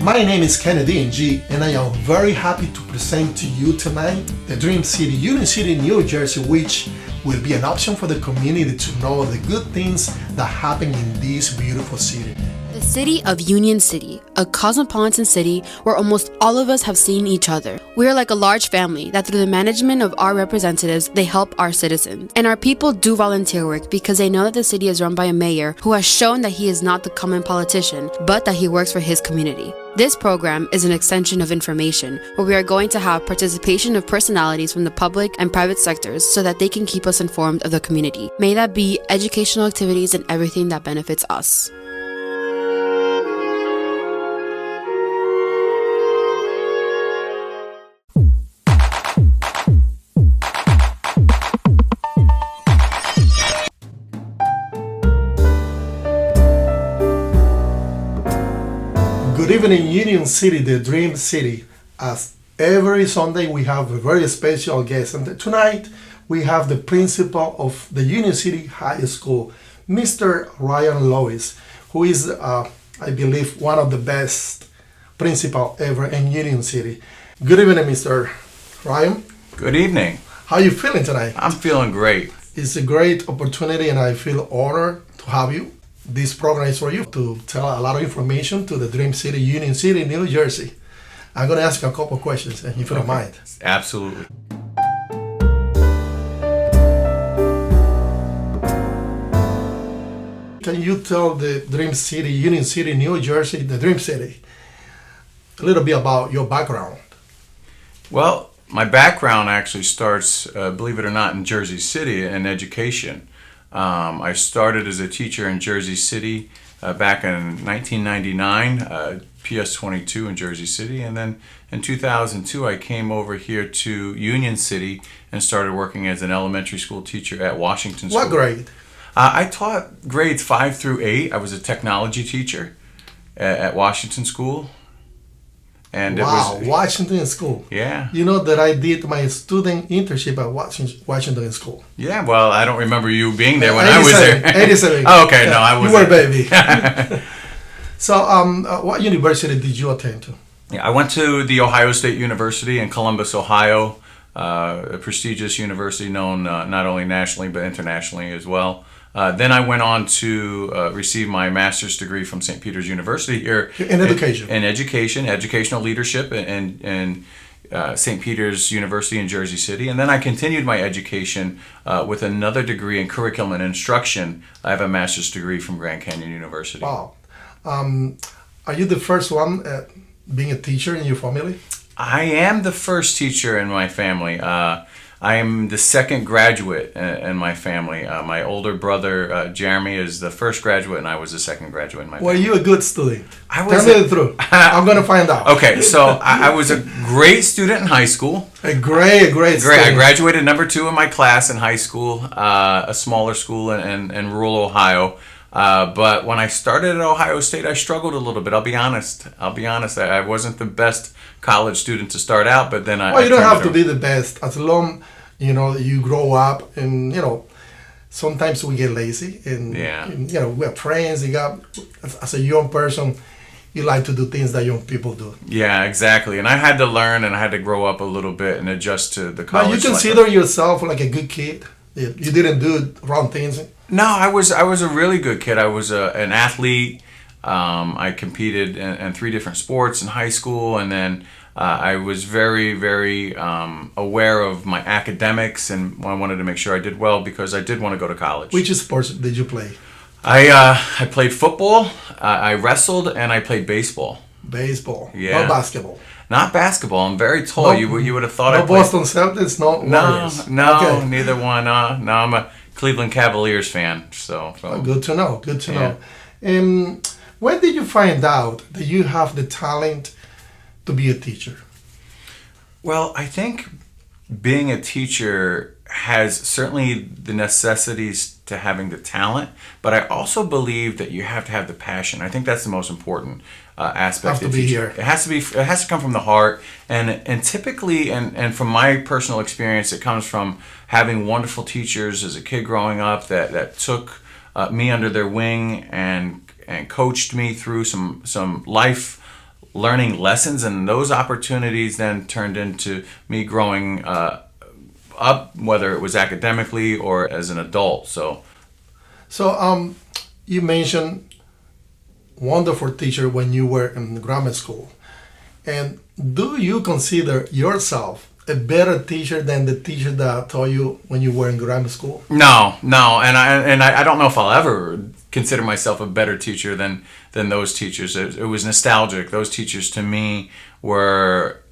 My name is Kennedy Ng, and I am very happy to present to you tonight the Dream City, Union City, New Jersey, which will be an option for the community to know the good things that happen in this beautiful city. The city of Union City, a cosmopolitan city where almost all of us have seen each other. We are like a large family that through the management of our representatives, they help our citizens. And our people do volunteer work because they know that the city is run by a mayor who has shown that he is not the common politician, but that he works for his community. This program is an extension of information where we are going to have participation of personalities from the public and private sectors so that they can keep us informed of the community. May that be educational activities and everything that benefits us. Good evening, Union City, the Dream City. As every Sunday, we have a very special guest, and tonight we have the principal of the Union City High School, Mr. Ryan Lewis, who is, I believe, one of the best principal ever in Union City. Good evening, Mr. Ryan. Good evening. How are you feeling tonight? I'm feeling great. It's a great opportunity, and I feel honored to have you. This program is for you to tell a lot of information to the Dream City, Union City, New Jersey. I'm going to ask you a couple of questions, if you don't mind. Absolutely. Can you tell the Dream City, Union City, New Jersey, the Dream City, a little bit about your background? Well, my background actually starts, believe it or not, in Jersey City in education. I started as a teacher in Jersey City back in 1999, PS22 in Jersey City, and then in 2002 I came over here to Union City and started working as an elementary school teacher at Washington School. What grade? I taught grades 5 through 8. I was a technology teacher at Washington School. And wow, it was, Washington School. Yeah. You know that I did my student internship at Washington School. Yeah, well, I don't remember you being there when I was there. 87. Oh, okay, no, I wasn't. You were a baby. So, what university did you attend to? Yeah, I went to the Ohio State University in Columbus, Ohio, a prestigious university known not only nationally but internationally as well. Then I went on to receive my master's degree from St. Peter's University here. In education? In education, educational leadership in St. Peter's University in Jersey City. And then I continued my education with another degree in curriculum and instruction. I have a master's degree from Grand Canyon University. Wow. Are you the first one being a teacher in your family? I am the first teacher in my family. I am the second graduate in my family. My older brother, Jeremy, is the first graduate, and I was the second graduate in my family. Were you a good student? I was. Tell me the truth. I'm going to find out. Okay, so I was a great student in high school. A great student. I graduated number 2 in my class in high school, a smaller school in rural Ohio. But when I started at Ohio State, I struggled a little bit. I'll be honest. I wasn't the best college student to start out, but then Well, you don't have to be the best. As long, you grow up and, sometimes we get lazy and, we have friends. As a young person, you like to do things that young people do. Yeah, exactly. And I had to learn and I had to grow up a little bit and adjust to the college. But you consider yourself like a good kid? You didn't do wrong things? No, I was a really good kid. I was an athlete. I competed in 3 different sports in high school, and then I was very, very aware of my academics, and I wanted to make sure I did well because I did want to go to college. Which sports did you play? I played football, I wrestled, and I played baseball. Baseball? Yeah. Not basketball? Not basketball. I'm very tall. No, you would have thought no I played. Boston Celtics, no Warriors? No, Okay. neither one. No, I'm a Cleveland Cavaliers fan. So. Good to know. When did you find out that you have the talent to be a teacher? Well, I think being a teacher has certainly the necessities to having the talent, but I also believe that you have to have the passion. I think that's the most important aspect Have of to be teaching. here. It has to come from the heart, and typically, and from my personal experience, it comes from having wonderful teachers as a kid growing up that took me under their wing and coached me through some life learning lessons, and those opportunities then turned into me growing up, whether it was academically or as an adult. So you mentioned wonderful teacher when you were in grammar school. And do you consider yourself a better teacher than the teacher that taught you when you were in grammar school? No, and I don't know if I'll ever consider myself a better teacher than those teachers. It was nostalgic. Those teachers to me were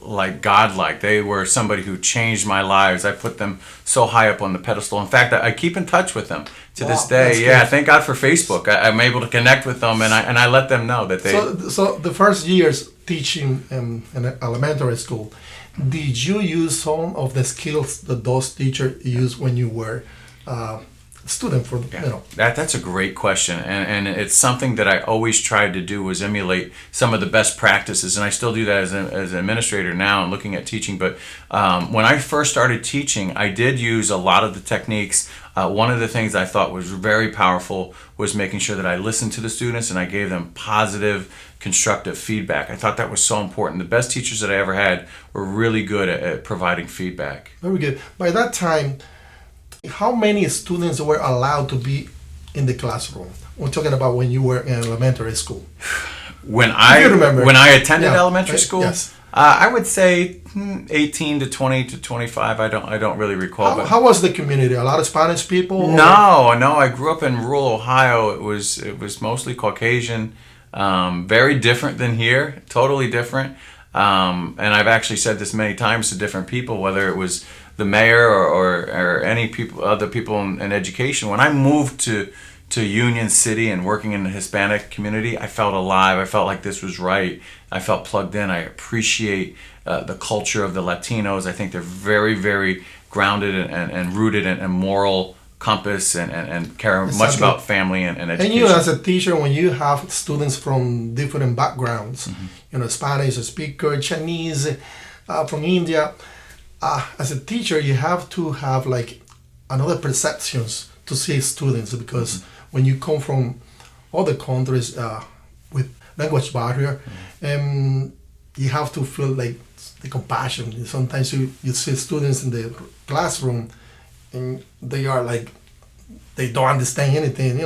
like godlike. They were somebody who changed my lives. I put them so high up on the pedestal. In fact, I keep in touch with them to this day. Yeah, good. Thank God for Facebook. I'm able to connect with them, and I let them know that they. So the first years teaching in elementary school, did you use some of the skills that those teachers used when you were student for That's a great question, and it's something that I always tried to do was emulate some of the best practices, and I still do that as an administrator now and looking at teaching. But when I first started teaching, I did use a lot of the techniques. One of the things I thought was very powerful was making sure that I listened to the students and I gave them positive, constructive feedback. I thought that was so important. The best teachers that I ever had were really good at providing feedback. Very good. By that time, how many students were allowed to be in the classroom? We're talking about when you were in elementary school. When I attended elementary school, yes. I would say 18 to 20 to 25. I don't really recall. How was the community? A lot of Spanish people? No. I grew up in rural Ohio. It was mostly Caucasian. Very different than here. Totally different. And I've actually said this many times to different people, whether it was the mayor or any other people in education. When I moved to Union City and working in the Hispanic community, I felt alive. I felt like this was right. I felt plugged in. I appreciate the culture of the Latinos. I think they're very, very grounded and rooted in a moral compass and care much about family and education. And you as a teacher, when you have students from different backgrounds, Spanish speaker, Chinese, from India, as a teacher, you have to have like another perceptions to see students, because when you come from other countries with language barrier, you have to feel like the compassion. Sometimes you see students in the classroom and they are like, they don't understand anything.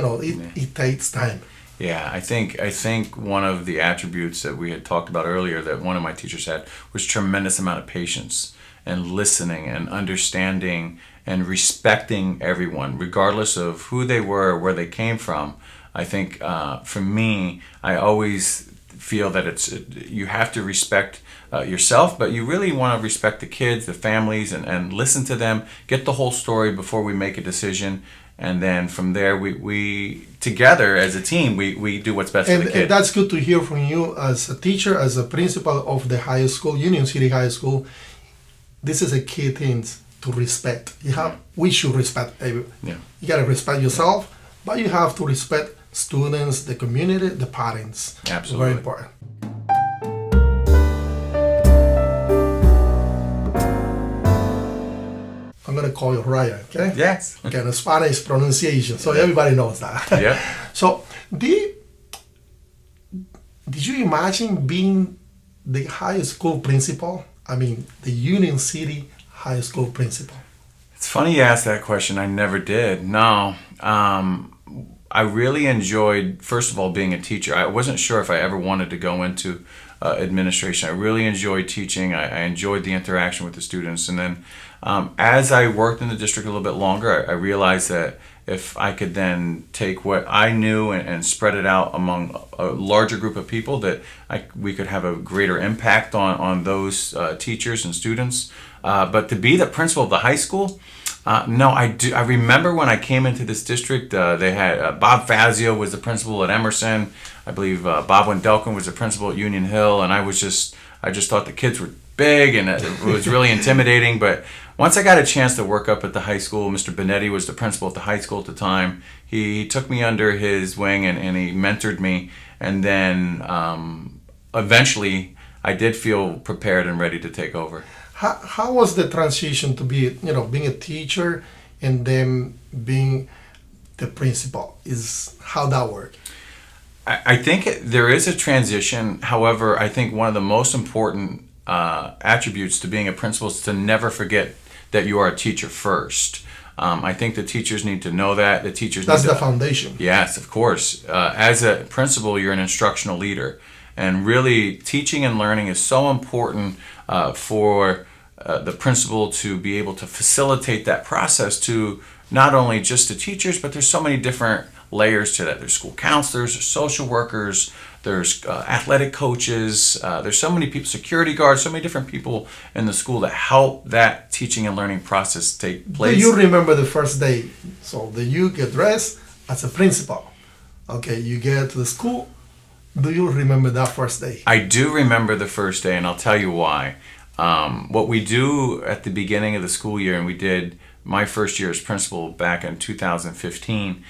It takes time. Yeah, I think one of the attributes that we had talked about earlier that one of my teachers had was tremendous amount of patience and listening and understanding and respecting everyone, regardless of who they were or where they came from. I think for me, I always feel that you have to respect yourself, but you really want to respect the kids, the families, and listen to them, get the whole story before we make a decision. And then from there, we together as a team, we do what's best for the kid. And that's good to hear from you as a teacher, as a principal of the high school, Union City High School. This is a key thing to respect. We should respect everyone. Yeah. You gotta respect yourself, but you have to respect students, the community, the parents. Absolutely. Very important. I'm gonna call you Ryan, okay? Yes. Okay, the Spanish pronunciation, so everybody knows that. Yeah. So, did you imagine being the high school principal? I mean, the Union City High School principal. It's funny you asked that question. I never did. No. I really enjoyed, first of all, being a teacher. I wasn't sure if I ever wanted to go into administration. I really enjoyed teaching. I enjoyed the interaction with the students. And then as I worked in the district a little bit longer, I realized that if I could then take what I knew and spread it out among a larger group of people, that we could have a greater impact on those teachers and students. But to be the principal of the high school, no, I remember when I came into this district, they had Bob Fazio was the principal at Emerson. I believe Bob Wendelkin was the principal at Union Hill, and I just thought the kids were big and it was really intimidating. But once I got a chance to work up at the high school, Mr. Benetti was the principal at the high school at the time. He took me under his wing and he mentored me, and then eventually I did feel prepared and ready to take over. How was the transition to be, being a teacher and then being the principal? How that work? Well, I think there is a transition. However, I think one of the most important attributes to being a principal is to never forget that you are a teacher first. I think the teachers need to know that. The teachers That's need the to, foundation. Yes, of course. As a principal, you're an instructional leader. And really, teaching and learning is so important for the principal to be able to facilitate that process to not only just the teachers, but there's so many different layers to that. There's school counselors, there's social workers, there's athletic coaches, there's so many people, security guards, so many different people in the school that help that teaching and learning process take place. Do you remember the first day? So you get dressed as a principal. Okay, you get to the school. Do you remember that first day? I do remember the first day, and I'll tell you why. What we do at the beginning of the school year, and we did my first year as principal back in 2015,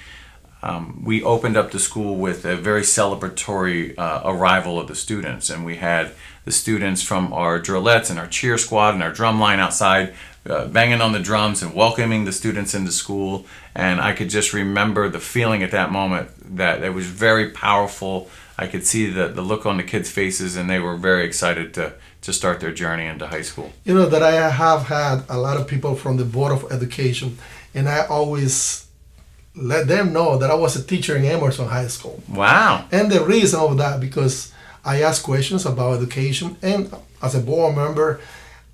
we opened up the school with a very celebratory arrival of the students, and we had the students from our drillettes and our cheer squad and our drum line outside banging on the drums and welcoming the students into school. And I could just remember the feeling at that moment that it was very powerful. I could see the look on the kids' faces, and they were very excited to start their journey into high school. You know that I have had a lot of people from the Board of Education, and I always let them know that I was a teacher in Emerson High School. Wow. And the reason of that, because I ask questions about education, and as a board member,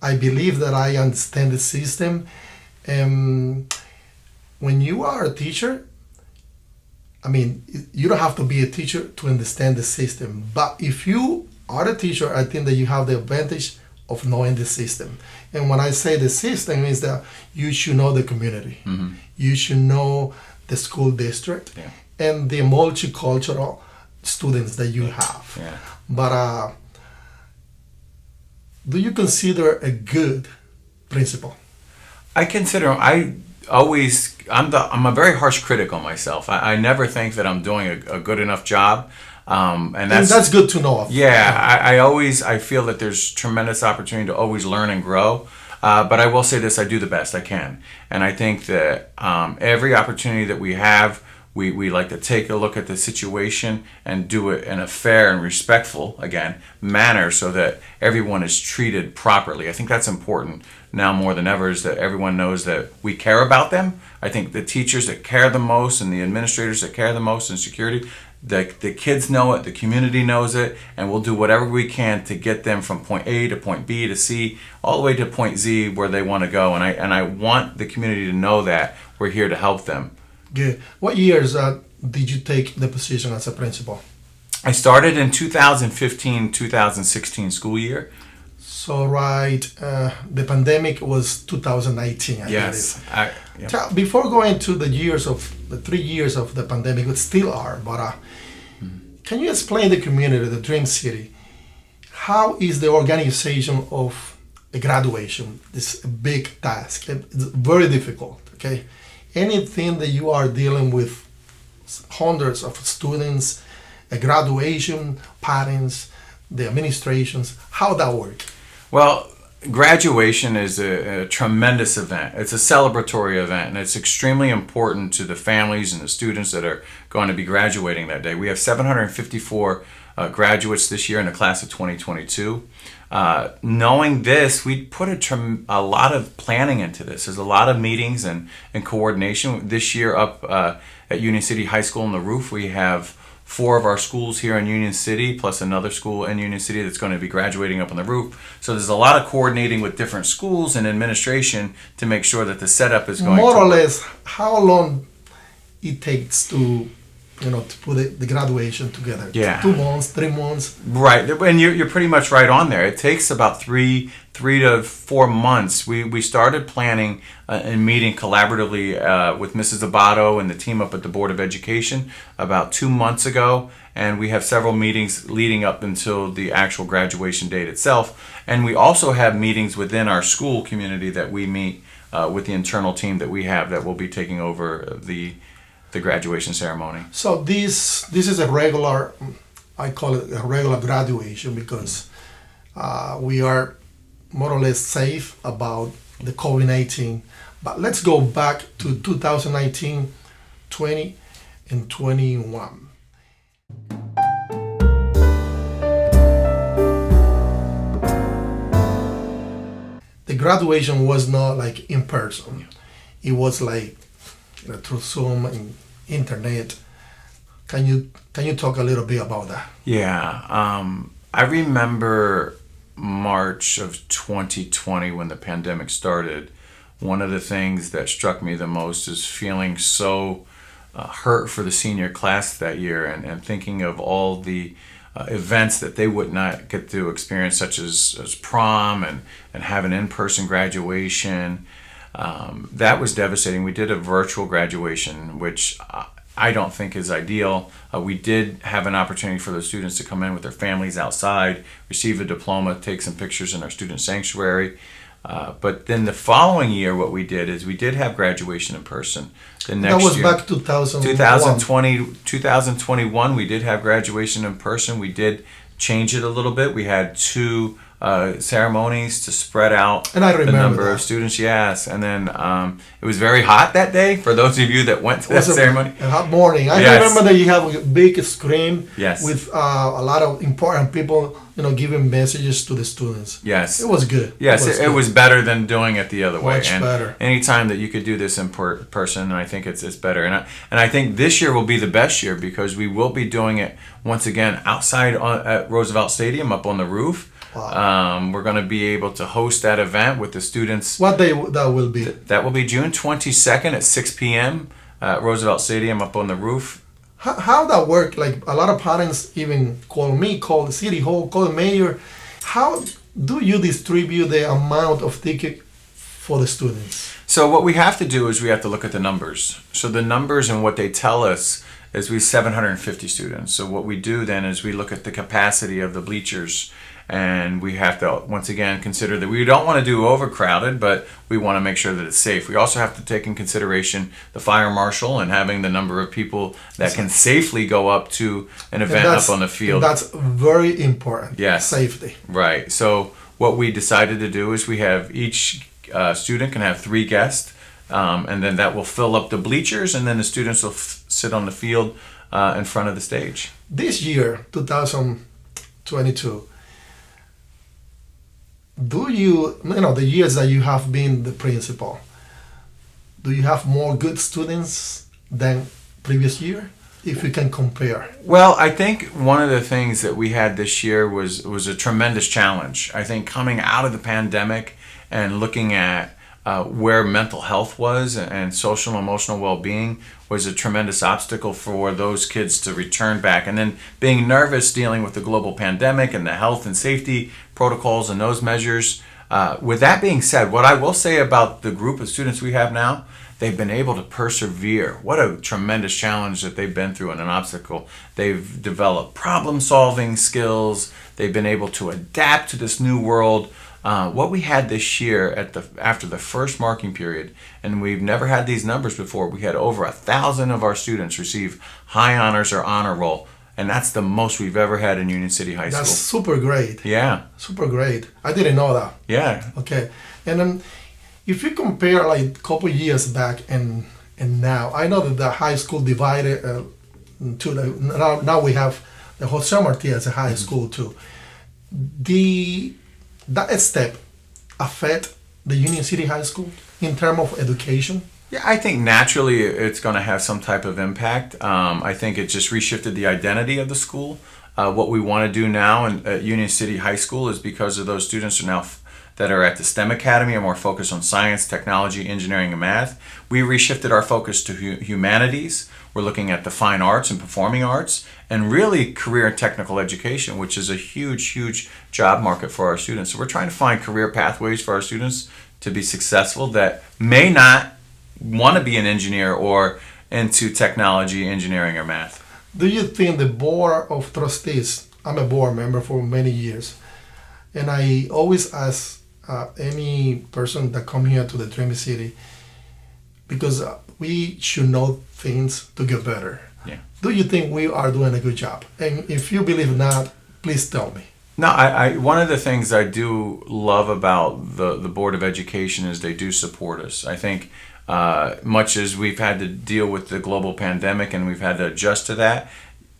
I believe that I understand the system. When you are a teacher, I mean, you don't have to be a teacher to understand the system. But if you are a teacher, I think that you have the advantage of knowing the system. And when I say the system, is that you should know the community. Mm-hmm. You should know the school district, yeah, and the multicultural students that you have. Yeah. But do you consider a good principal? I'm a very harsh critic on myself. I never think that I'm doing a good enough job. And that's good to know. Yeah, I feel that there's tremendous opportunity to always learn and grow. But I will say this, I do the best I can. And I think that every opportunity that we have, we like to take a look at the situation and do it in a fair and respectful, again, manner so that everyone is treated properly. I think that's important now more than ever, is that everyone knows that we care about them. I think the teachers that care the most and the administrators that care the most in security, the kids know it, the community knows it, and we'll do whatever we can to get them from point A to point B to C, all the way to point Z where they want to go. And I want the community to know that we're here to help them. Good. What years did you take the position as a principal? I started in 2015-2016 school year. So the pandemic was 2019. Yes. Yeah. Before going to the 3 years of the pandemic, it still are, but can you explain the community, the Dream City? How is the organization of a graduation? It's a big task. It's very difficult, okay? Anything that you are dealing with hundreds of students, a graduation, parents, the administrations, how that work? Well, graduation is a tremendous event. It's a celebratory event, and it's extremely important to the families and the students that are going to be graduating that day. We have 754 graduates this year in the class of 2022. Knowing this, we put a lot of planning into this. There's a lot of meetings and coordination. This year up at Union City High School on the roof, we have 4 of our schools here in Union City, plus another school in Union City that's going to be graduating up on the roof. So there's a lot of coordinating with different schools and administration to make sure that the setup is going more or less how long it takes to put the graduation together. Yeah. 2 months, 3 months. Right, and you're pretty much right on there. It takes about 3 to 4 months. We started planning and meeting collaboratively with Mrs. Abato and the team up at the Board of Education about 2 months ago, and we have several meetings leading up until the actual graduation date itself. And we also have meetings within our school community that we meet with the internal team that we have that will be taking over the graduation ceremony. So this is a regular, I call it a regular graduation, because we are more or less safe about the COVID-19. But let's go back to 2019, 20, and 21. graduation was not like in person. It was like through Zoom and internet. Can you talk a little bit about that? Yeah, I remember March of 2020 when the pandemic started. One of the things that struck me the most is feeling so hurt for the senior class that year, and thinking of all the events that they would not get to experience, such as prom and have an in-person graduation. That was devastating. We did a virtual graduation, which I don't think is ideal. We did have an opportunity for the students to come in with their families outside, receive a diploma, take some pictures in our student sanctuary. But then the following year, what we did is we did have graduation in person. The next That was year, back 2021, we did have graduation in person. We did change it a little bit. We had two ceremonies to spread out And I the remember number that. of students. Yes, and then it was very hot that day. For those of you that went to It that was ceremony, a hot morning. I Yes. remember that you have a big screen Yes. with a lot of important people, giving messages to the students. yes, It was good. Yes, it good. was better than doing it the other way. Much and better. Anytime that you could do this in person, I think it's better. And I think this year will be the best year because we will be doing it once again outside at Roosevelt Stadium up on the roof. Wow. We're going to be able to host that event with the students. What day that will be? That will be June 22nd at 6 p.m. At Roosevelt Stadium up on the roof. How that work? Like a lot of parents even call me, call the city hall, call the mayor. How do you distribute the amount of ticket for the students? So what we have to do is we have to look at the numbers. So the numbers and what they tell us is we have 750 students. So what we do then is we look at the capacity of the bleachers, and we have to once again consider that we don't want to do overcrowded, but we want to make sure that it's safe. We also have to take in consideration the fire marshal and having the number of people that can safely go up to an event up on the field. That's very important. Yes. Safety. Right. So what we decided to do is we have each student can have 3 guests, and then that will fill up the bleachers, and then the students will sit on the field in front of the stage. This year, 2022, do the years that you have been the principal, do you have more good students than previous year? If you can compare. Well, I think one of the things that we had this year was a tremendous challenge. I think coming out of the pandemic and looking at where mental health was and social and emotional well-being was a tremendous obstacle for those kids to return back. And then being nervous dealing with the global pandemic and the health and safety protocols and those measures. With that being said, what I will say about the group of students we have now, they've been able to persevere. What a tremendous challenge that they've been through and an obstacle. They've developed problem-solving skills. They've been able to adapt to this new world. What we had this year after the first marking period, and we've never had these numbers before, we had over 1,000 of our students receive high honors or honor roll, and that's the most we've ever had in Union City High That's School. super great. Yeah, Super great. I didn't know that. yeah. Okay. And then if you compare like a couple years back and now, I know that the high school divided now we have the Jose Marti as a high school too. That step affect the Union City High School in terms of education? Yeah, I think naturally it's going to have some type of impact. I think it just reshifted the identity of the school. What we want to do now at Union City High School is because of those students that are at the STEM Academy are more focused on science, technology, engineering, and math. We reshifted our focus to humanities. We're looking at the fine arts and performing arts, and really career and technical education, which is a huge, huge job market for our students. So we're trying to find career pathways for our students to be successful that may not want to be an engineer or into technology, engineering, or math. Do you think the board of trustees, I'm a board member for many years, and I always ask any person that come here to the Dream City, because we should know things to get better. Yeah. Do you think we are doing a good job? And if you believe not, please tell me. No, I one of the things I do love about the Board of Education is they do support us. I think much as we've had to deal with the global pandemic and we've had to adjust to that,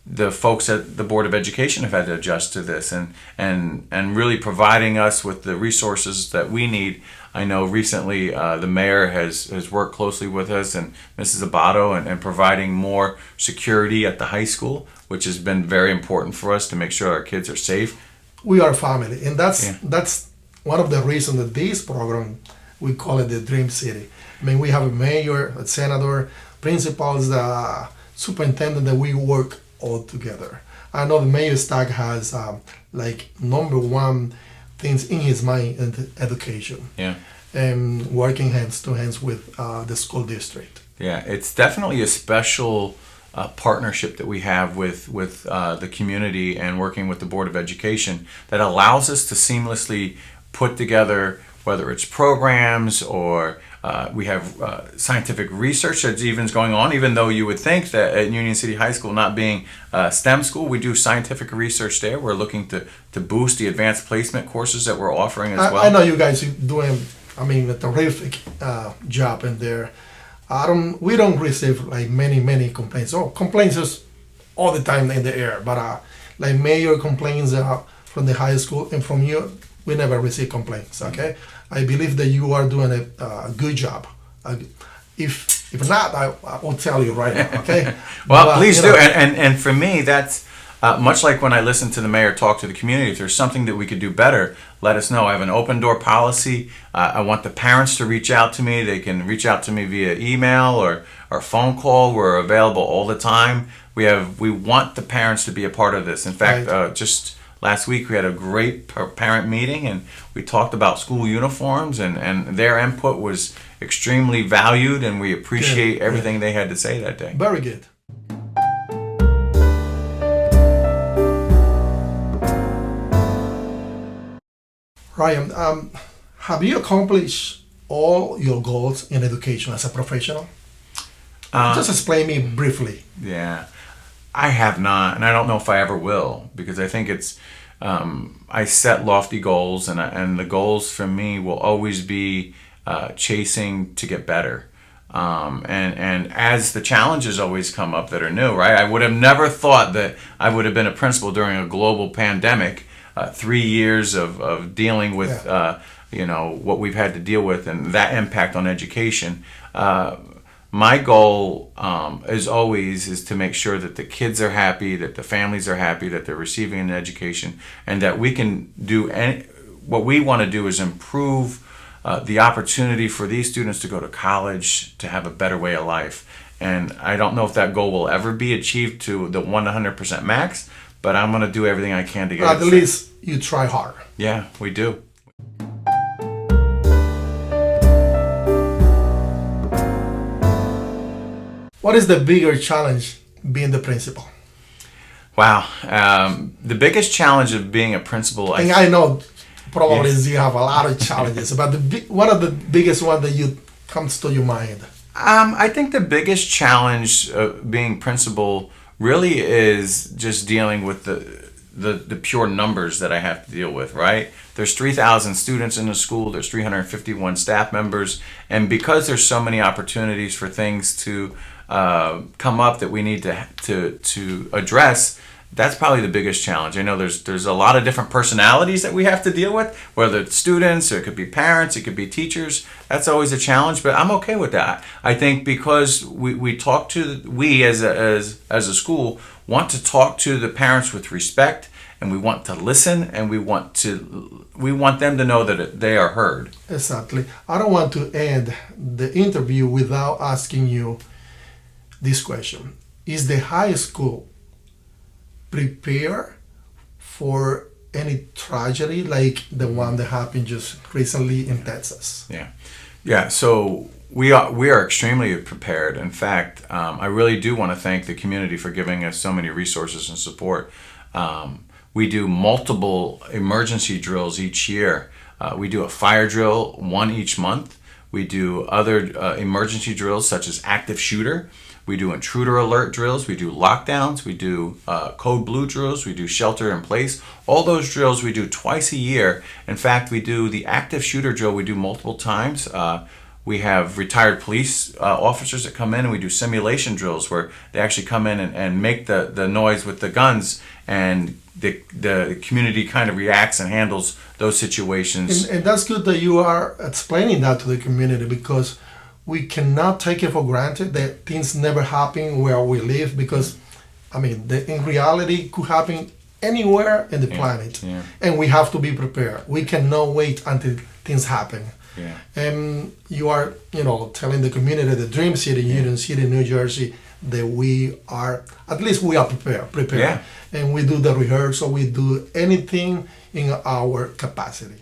the folks at the Board of Education have had to adjust to this and really providing us with the resources that we need. I know recently the mayor has worked closely with us and Mrs. Abato and providing more security at the high school, which has been very important for us to make sure our kids are safe. We are family, and that's Yeah. that's one of the reasons that this program, we call it the Dream City. I mean, we have a mayor, a senator, principals, the superintendent, that we work all together. I know the mayor Stack has like number one things in his mind in education, Yeah. and working hands to hands with the school district. Yeah, it's definitely a special partnership that we have with the community and working with the Board of Education that allows us to seamlessly put together, whether it's programs or we have scientific research that's even going on, even though you would think that at Union City High School, not being a STEM school, we do scientific research there. We're looking to boost the advanced placement courses that we're offering as well. I know you guys are doing, I mean, a terrific job in there. We don't receive like many complaints. Oh, complaints is all the time in the air, but like mayor complaints from the high school, and from you, we never receive complaints. Okay, I believe that you are doing a good job. If not, I will tell you right now. Okay. Well, But, please you do. know, And for me, that's much like when I listen to the mayor talk to the community. If there's something that we could do better, let us know. I have an open door policy. I want the parents to reach out to me. They can reach out to me via email or phone call. We're available all the time. We want the parents to be a part of this. In fact, Right. just last week we had a great parent meeting and we talked about school uniforms and their input was extremely valued, and we appreciate Good. everything they had to say that day. very good. Ryan, have you accomplished all your goals in education as a professional? Just explain me briefly. Yeah, I have not, and I don't know if I ever will, because I think it's I set lofty goals, and the goals for me will always be chasing to get better. And as the challenges always come up that are new, right? I would have never thought that I would have been a principal during a global pandemic, 3 years of dealing with what we've had to deal with and that impact on education. My goal as always is to make sure that the kids are happy, that the families are happy, that they're receiving an education, and that we can do what we want to do is improve the opportunity for these students to go to college, to have a better way of life. And I don't know if that goal will ever be achieved to the 100% max, but I'm going to do everything I can to get At it. least you try hard. Yeah, we do. What is the bigger challenge being the principal? Wow. The biggest challenge of being a principal, And I know probably Yes. you have a lot of challenges, but one of the biggest one that you comes to your mind. I think the biggest challenge of being principal really is just dealing with the pure numbers that I have to deal with, right? There's 3,000 students in the school, there's 351 staff members, and because there's so many opportunities for things to come up that we need to address, that's probably the biggest challenge. I know there's a lot of different personalities that we have to deal with, whether it's students, or it could be parents, it could be teachers. That's always a challenge, but I'm okay with that. I think because we as a school want to talk to the parents with respect, and we want to listen, and we want them to know that they are heard. Exactly. I don't want to end the interview without asking you this question. Is the high school prepared for any tragedy like the one that happened just recently in Texas? Yeah. So we are extremely prepared. In fact, I really do want to thank the community for giving us so many resources and support. We do multiple emergency drills each year. We do a fire drill, one each month. We do other emergency drills such as active shooter. We do intruder alert drills. We do lockdowns. We do code blue drills. We do shelter in place. All those drills we do twice a year. In fact, we do the active shooter drill. We do multiple times. We have retired police officers that come in, and we do simulation drills where they actually come in and make the noise with the guns, and the community kind of reacts and handles those situations. And that's good that you are explaining that to the community, because we cannot take it for granted that things never happen where we live, because, I mean, in reality, it could happen anywhere in the planet. Yeah. And we have to be prepared. We cannot wait until things happen. Yeah. And you are, telling the community, the Dream City, Union City, New Jersey, that we are, at least we are prepared. Yeah. And we do the rehearsal, we do anything in our capacity.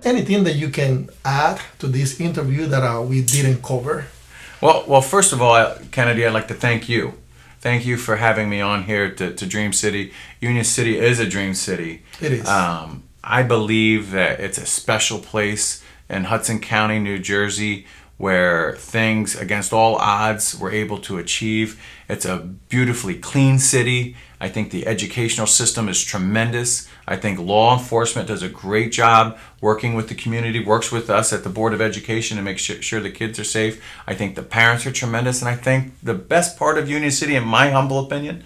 Anything that you can add to this interview that we didn't cover? Well, first of all, Kennedy, I'd like to thank you. Thank you for having me on here to Dream City. Union City is a dream city. It is. I believe that it's a special place in Hudson County, New Jersey, where things against all odds we're able to achieve. It's a beautifully clean city. I think the educational system is tremendous. I think law enforcement does a great job working with the community, works with us at the Board of Education to make sure the kids are safe. I think the parents are tremendous, and I think the best part of Union City, in my humble opinion,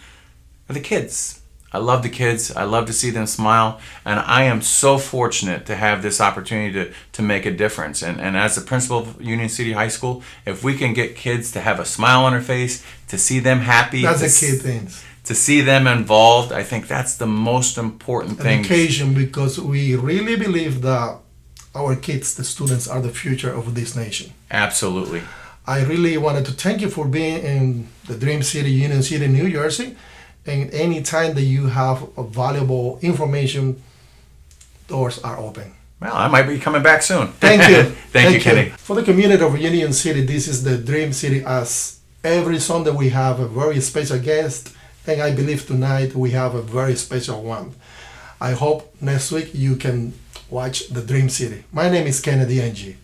are the kids. I love the kids. I love to see them smile, and I am so fortunate to have this opportunity to make a difference. And as the principal of Union City High School, if we can get kids to have a smile on their face, to see them happy, that's the key thing. To see them involved, I think that's the most important thing. Education, because we really believe that our kids, the students, are the future of this nation. Absolutely. I really wanted to thank you for being in the Dream City, Union City, New Jersey. And any time that you have valuable information, doors are open. Well, I might be coming back soon. Thank you. Thank you, Kenny. For the community of Union City, this is the Dream City. As every Sunday we have a very special guest, and I believe tonight we have a very special one. I hope next week you can watch the Dream City. My name is Kennedy Ng.